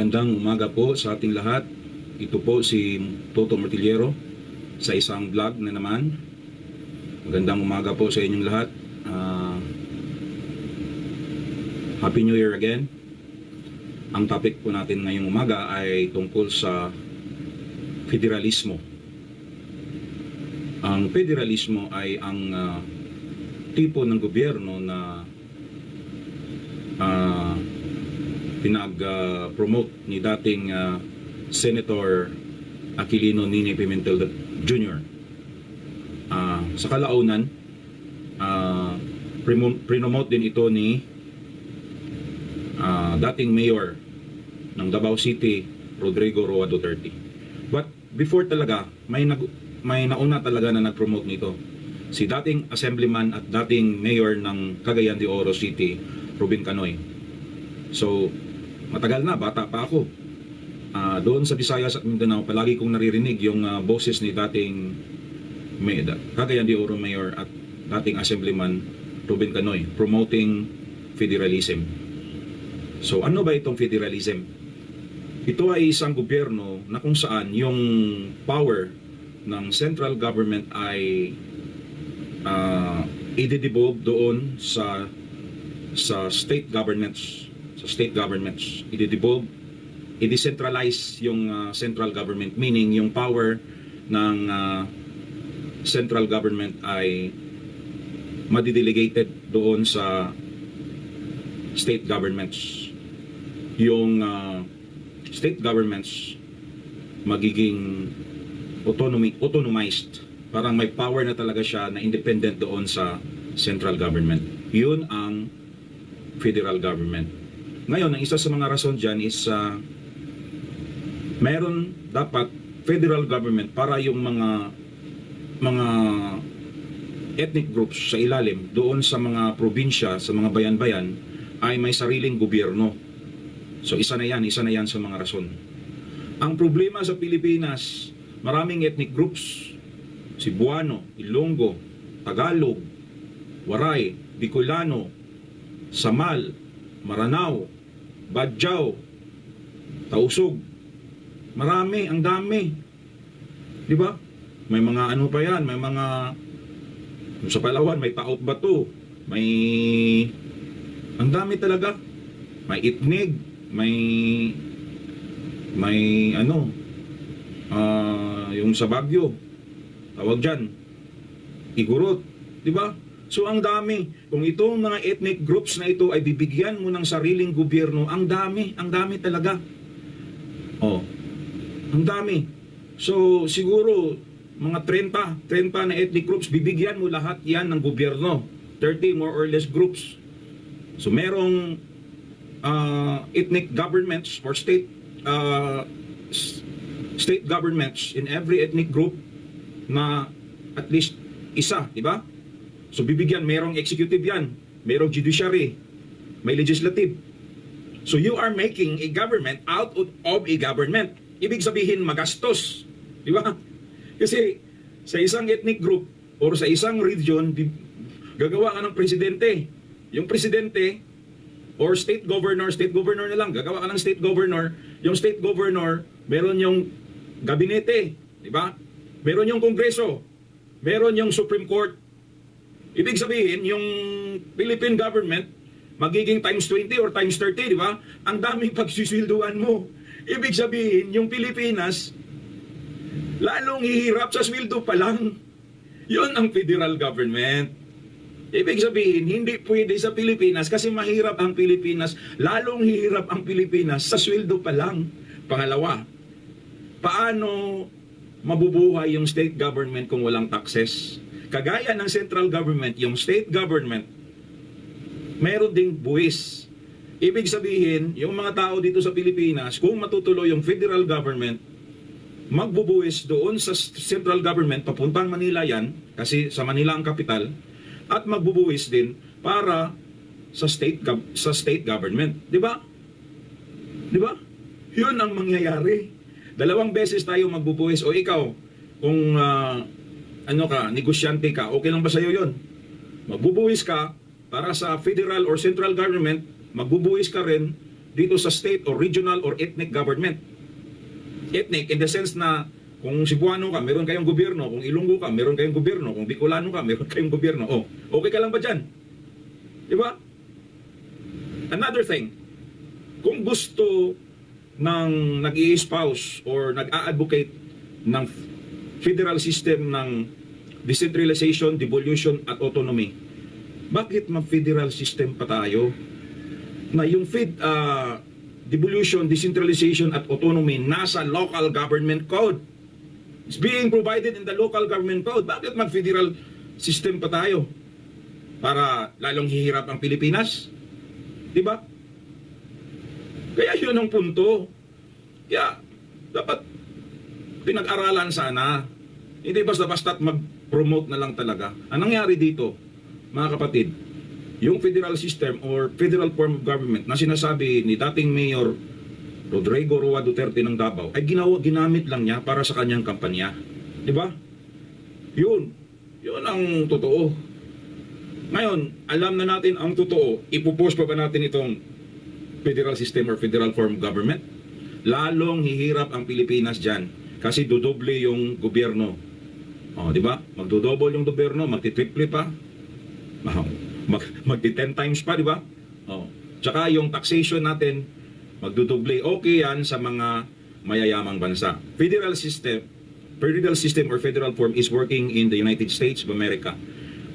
Magandang umaga po sa ating lahat. Ito po si Toto Martillero sa isang vlog na naman. Magandang umaga po sa inyong lahat. Happy New Year again. Ang topic po natin ngayong umaga ay tungkol sa federalismo. Ang federalismo ay ang tipo ng gobyerno na pinag-promote ni dating Senator Aquilino Ninoy Pimentel Jr. Sa kalaunan, prinomote din ito ni dating Mayor ng Davao City, Rodrigo Roa Duterte. But before talaga, may nauna talaga na nag-promote nito. Si dating Assemblyman at dating Mayor ng Cagayan de Oro City, Ruben Canoy. So, matagal na, bata pa ako. Doon sa Visayas at Mindanao, palagi kong naririnig yung boses ni dating Cagayan de Oro Mayor at dating Assemblyman Ruben Canoy promoting federalism. So, ano ba itong federalism? Ito ay isang gobyerno na kung saan yung power ng central government ay i-devolve doon sa state governments. I-decentralize yung central government, meaning yung power ng central government ay madidelegated doon sa state governments. Yung state governments magiging autonomized. Parang may power na talaga siya na independent doon sa central government. Yun ang federal government. Ngayon, ang isa sa mga rason dyan is meron dapat federal government para yung mga ethnic groups sa ilalim doon sa mga probinsya, sa mga bayan-bayan ay may sariling gobyerno. So isa na yan sa mga rason. Ang problema sa Pilipinas, maraming ethnic groups, Cebuano, Ilonggo, Tagalog, Waray, Bicolano, Samal, Maranao, Badjao, Tausug. Marami, ang dami. Di ba? May mga ano pa yan, may mga sa Palawan, may Taot Bato, may ang dami talaga. May Itnig, may ano yung sa Baguio, tawag dyan Igorot, di ba? So ang dami. Kung itong mga ethnic groups na ito ay bibigyan mo ng sariling gobyerno, ang dami talaga. Oh, ang dami. So siguro mga 30 na ethnic groups, bibigyan mo lahat yan ng gobyerno. 30 more or less groups. So merong ethnic governments or state governments in every ethnic group na at least isa, di ba? So bibigyan, merong executive yan, merong judiciary, may legislative. So you are making a government out of a government. Ibig sabihin magastos, di ba? Kasi sa isang ethnic group or sa isang region, gagawa ka ng presidente. Yung presidente or state governor na lang, gagawa ka ng state governor. Yung state governor, meron yung gabinete, di ba? Meron yung kongreso, meron yung Supreme Court. Ibig sabihin, yung Philippine government, magiging times 20 or times 30, di ba? Ang daming pagsisilduan mo. Ibig sabihin, yung Pilipinas, lalong hihirap sa sweldo pa lang. Yun ang federal government. Ibig sabihin, hindi pwede sa Pilipinas kasi mahirap ang Pilipinas, lalong hihirap ang Pilipinas sa sweldo pa lang. Pangalawa, paano mabubuhay yung state government kung walang taxes? Kagaya ng central government, yung state government, meron ding buwis. Ibig sabihin, yung mga tao dito sa Pilipinas, kung matutuloy yung federal government, magbubuwis doon sa central government, papuntang Manila yan, kasi sa Manila ang kapital, at magbubuwis din para sa state government. Di ba? Di ba? Yun ang mangyayari. 2 beses tayo magbubuwis. O ikaw, kung negosyante ka, okay lang ba sa'yo yun? Magbubuwis ka para sa federal or central government, magbubuwis ka rin dito sa state or regional or ethnic government. Ethnic in the sense na kung Cebuano ka, meron kayong gobyerno. Kung Ilonggo ka, meron kayong gobyerno. Kung Bicolano ka, meron kayong gobyerno. Oh, okay ka lang ba dyan? Di ba? Another thing, kung gusto ng nag-i-espouse or nag-a-advocate ng federal system ng decentralization, devolution at autonomy, bakit mag-federal system pa tayo? Na yung devolution, decentralization at autonomy nasa local government code. It's being provided in the local government code. Bakit mag-federal system pa tayo? Para lalong hihirap ang Pilipinas? Diba? Kaya yun ang punto. Kaya dapat pinag-aralan sana. Hindi basta-basta mag-promote na lang talaga. Ang nangyari dito, mga kapatid, yung federal system or federal form of government na sinasabi ni dating Mayor Rodrigo Roa Duterte ng Davao ay ginamit lang niya para sa kanyang kampanya. Di ba? Yun ang totoo. Ngayon, alam na natin ang totoo. Ipupost pa ba natin itong federal system or federal form of government? Lalong hihirap ang Pilipinas dyan kasi dodoble yung gobyerno. O, di ba? Magdodouble yung gobyerno, magti-triple pa. Magti-10 times pa, di ba? O. Tsaka yung taxation natin, magdudoble. Okay yan sa mga mayayamang bansa. Federal system or federal form is working in the United States of America.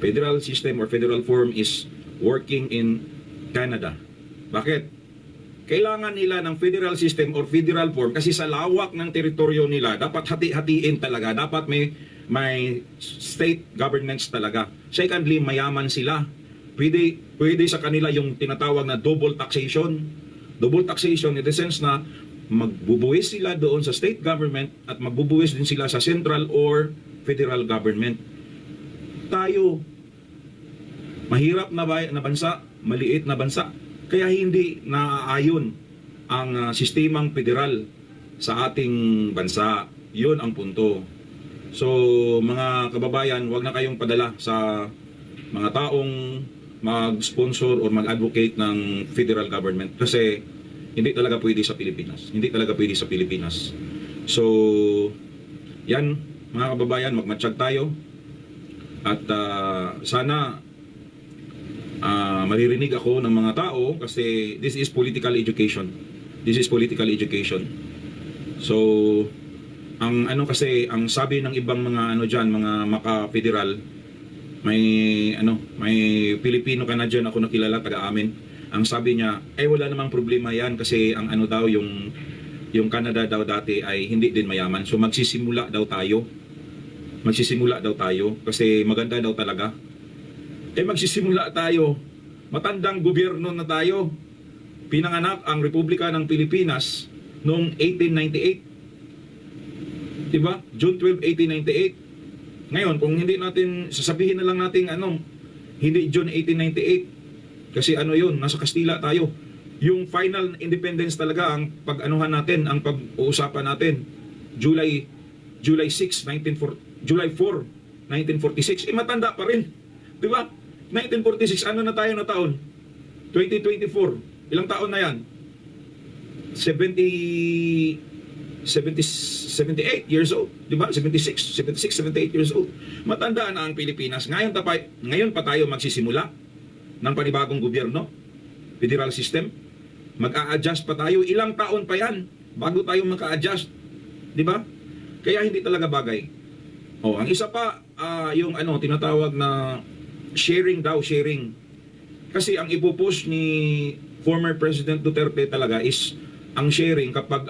Federal system or federal form is working in Canada. Bakit? Kailangan nila ng federal system or federal form kasi sa lawak ng teritoryo nila, dapat hati-hatiin talaga. Dapat may state governments talaga. Secondly, mayaman sila. Pwede sa kanila yung tinatawag na double taxation. Double taxation in the sense na magbubuwis sila doon sa state government at magbubuwis din sila sa central or federal government. Tayo, mahirap na bansa, maliit na bansa. Kaya hindi naaayon ang sistemang federal sa ating bansa. Yun ang punto. So, mga kababayan, huwag na kayong padala sa mga taong mag-sponsor o mag-advocate ng federal government kasi hindi talaga pwede sa Pilipinas. Hindi talaga pwede sa Pilipinas. So, yan, mga kababayan, magmatsyag tayo at sana maririnig ako ng mga tao kasi this is political education. This is political education. So, ang ang sabi ng ibang mga mga maka-federal, may Pilipino Canadian ako nakilala taga-amin. Ang sabi niya, wala namang problema yan kasi ang daw yung Canada daw dati ay hindi din mayaman. So magsisimula daw tayo. Magsisimula daw tayo kasi maganda daw talaga. Magsisimula tayo. Matandang gobyerno na tayo. Pinanganak ang Republika ng Pilipinas noong 1898. Diba? June 12, 1898. Ngayon, kung hindi natin, sasabihin na lang natin hindi June 1898. Kasi yun, nasa Kastila tayo. Yung final independence talaga, ang pag-anuhan natin, ang pag-uusapan natin, July 4, 1946. Matanda pa rin. Di ba? 1946, na tayo na taon? 2024. Ilang taon na yan? 78 years old, di ba? 78 years old. Matanda na ang Pilipinas. Ngayon pa tayo magsisimula ng panibagong gobyerno, federal system. Mag-a-adjust pa tayo. Ilang taon pa yan bago tayo maka-adjust. Di ba? Kaya hindi talaga bagay. Ang isa pa, yung tinatawag na sharing. Kasi ang ipopost ni former President Duterte talaga is ang sharing kapag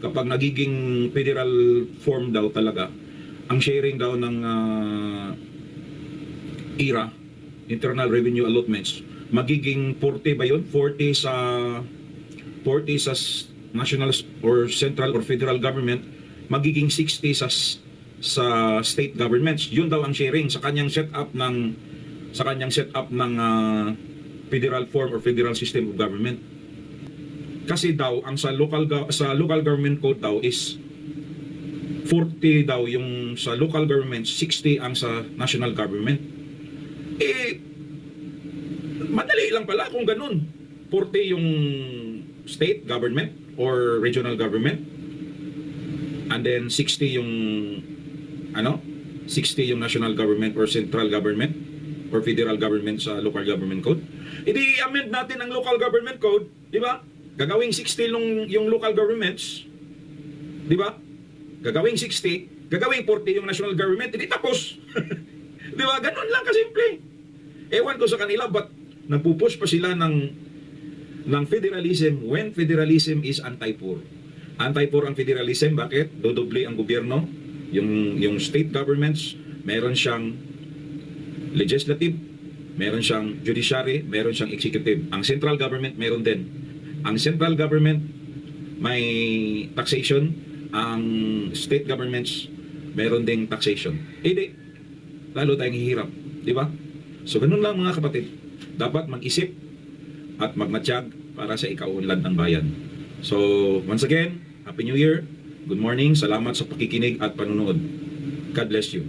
kapag nagiging federal form daw talaga, ang sharing daw ng IRA, Internal Revenue Allotments, magiging 40 ba yun? 40 sa national or central or federal government, magiging 60 sa state governments. Yun daw ang sharing sa kanyang setup ng federal form or federal system of government. Kasi daw ang sa local government code daw is 40 daw yung sa local government, 60 ang sa national government. Madali lang pala kung ganun. 40 yung state government or regional government, and then 60 yung 60 yung national government or central government or federal government sa local government code. Hindi amend natin ang local government code, di ba? Gagawing 60 yung local governments, di ba? Gagawing 60, gagawing 40 yung national government, hindi tapos. Di ba? Ganun lang kasimple. Ewan ko sa kanila, but nagpupush pa sila ng federalism when federalism is anti-poor. Anti-poor ang federalism, bakit? Dodoble ang gobyerno. Yung state governments, meron siyang legislative, meron siyang judiciary, meron siyang executive. Ang central government, meron din. Ang central government, may taxation. Ang state governments, meron ding taxation. Di, lalo tayong hihirap. Di ba? So, ganun lang mga kapatid. Dapat mag-isip at magmatsyag para sa ikaunlad ng bayan. So, once again, Happy New Year. Good morning. Salamat sa pakikinig at panunood. God bless you.